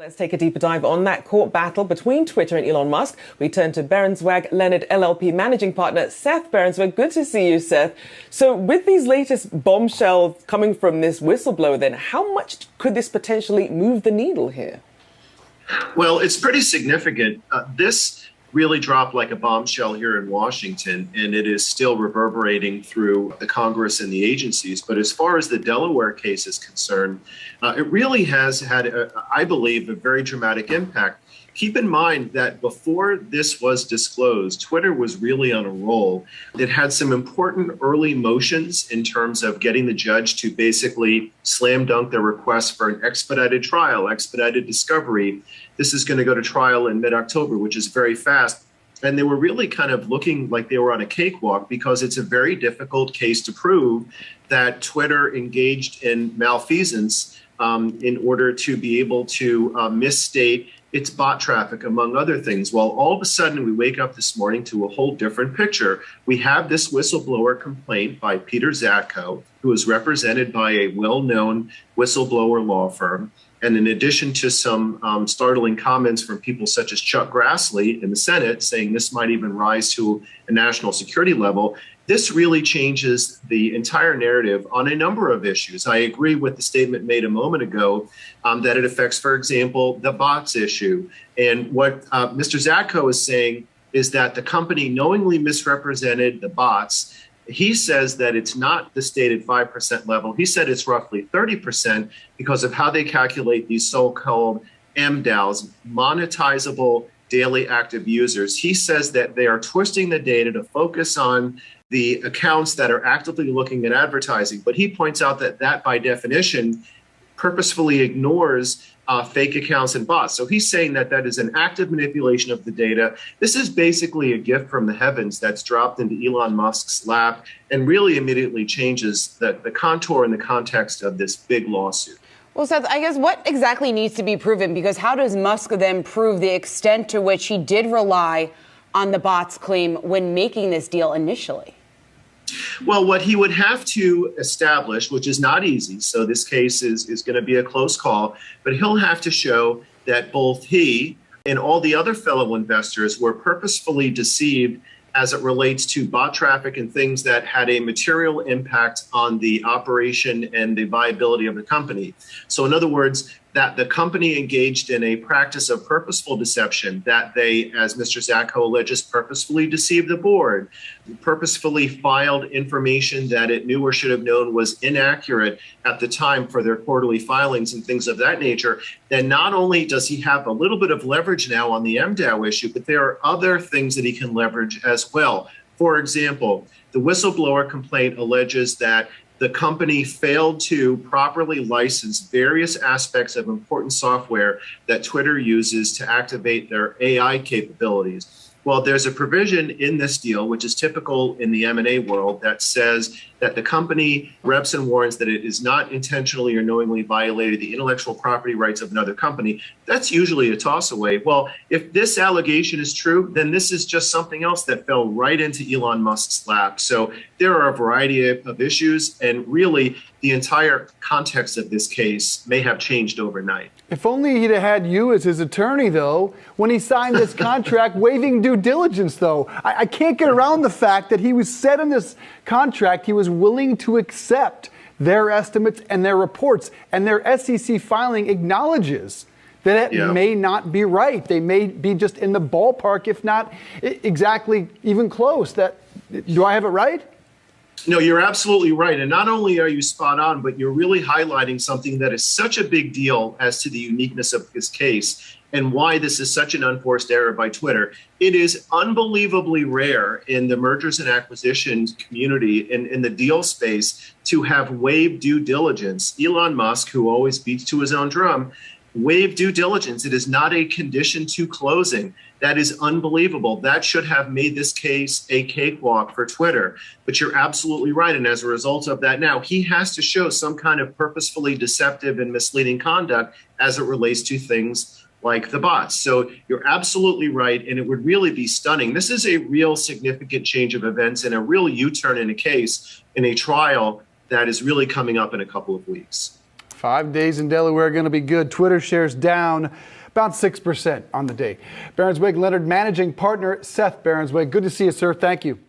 Let's take a deeper dive on that court battle between Twitter and Elon Musk. We turn to Berenzweig Leonard LLP managing partner Seth Berenzweig. Good to see you, Seth. So with these latest bombshells coming from this whistleblower, then how much could this potentially move the needle here? Well, it's pretty significant. This really dropped like a bombshell here in Washington, and it is still reverberating through the Congress and the agencies. But as far as the Delaware case is concerned, it really has had, I believe, a very dramatic impact. Keep in mind that before this was disclosed, Twitter was really on a roll. It had some important early motions in terms of getting the judge to basically slam dunk their request for an expedited trial, expedited discovery. This is going to go to trial in mid-October, which is very fast. And they were really kind of looking like they were on a cakewalk because it's a very difficult case to prove that Twitter engaged in malfeasance in order to be able to misstate its bot traffic, among other things. Well, all of a sudden, we wake up this morning to a whole different picture. We have this whistleblower complaint by Peter Zatko, who is represented by a well-known whistleblower law firm. And in addition to some startling comments from people such as Chuck Grassley in the Senate saying this might even rise to a national security level, this really changes the entire narrative on a number of issues. I agree with the statement made a moment ago that it affects, for example, the bots issue. And what Mr. Zatko is saying is that the company knowingly misrepresented the bots. He says that it's not the stated 5% level. He said it's roughly 30% because of how they calculate these so-called MDAOs, monetizable daily active users. He says that they are twisting the data to focus on the accounts that are actively looking at advertising. But he points out that by definition purposefully ignores fake accounts and bots. So he's saying that is an active manipulation of the data. This is basically a gift from the heavens that's dropped into Elon Musk's lap and really immediately changes the contour and the context of this big lawsuit. Well, Seth, I guess what exactly needs to be proven? Because how does Musk then prove the extent to which he did rely on the bots claim when making this deal initially? Well, what he would have to establish, which is not easy, so this case is going to be a close call, but he'll have to show that both he and all the other fellow investors were purposefully deceived as it relates to bot traffic and things that had a material impact on the operation and the viability of the company. So in other words, that the company engaged in a practice of purposeful deception, that they, as Mr. Zatko alleges, purposefully deceived the board, purposefully filed information that it knew or should have known was inaccurate at the time for their quarterly filings and things of that nature, then not only does he have a little bit of leverage now on the MDAO issue, but there are other things that he can leverage as well. For example, the whistleblower complaint alleges that the company failed to properly license various aspects of important software that Twitter uses to activate their AI capabilities. Well, there's a provision in this deal, which is typical in the M&A world, that says that the company reps and warrants that it is not intentionally or knowingly violated the intellectual property rights of another company. That's usually a toss away. Well, if this allegation is true, then this is just something else that fell right into Elon Musk's lap. So there are a variety of issues, and really the entire context of this case may have changed overnight. If only he'd have had you as his attorney, though, when he signed this contract, waiving due diligence, though. I can't get around the fact that he was said in this contract he was willing to accept their estimates and their reports, and their SEC filing acknowledges that it may not be right. They may be just in the ballpark, if not exactly even close. Do I have it right? No, you're absolutely right. And not only are you spot on, but you're really highlighting something that is such a big deal as to the uniqueness of this case and why this is such an unforced error by Twitter. It is unbelievably rare in the mergers and acquisitions community, in the deal space, to have waived due diligence. Elon Musk, who always beats to his own drum, waived due diligence. It is not a condition to closing. That is unbelievable. That should have made this case a cakewalk for Twitter. But you're absolutely right. And as a result of that, now he has to show some kind of purposefully deceptive and misleading conduct as it relates to things like the bots. So you're absolutely right. And it would really be stunning. This is a real significant change of events and a real U-turn in a case, in a trial that is really coming up in a couple of weeks. 5 days in Delaware are going to be good. Twitter shares down about 6% on the day. Berenzweig Leonard managing partner Seth Berenzweig. Good to see you, sir. Thank you.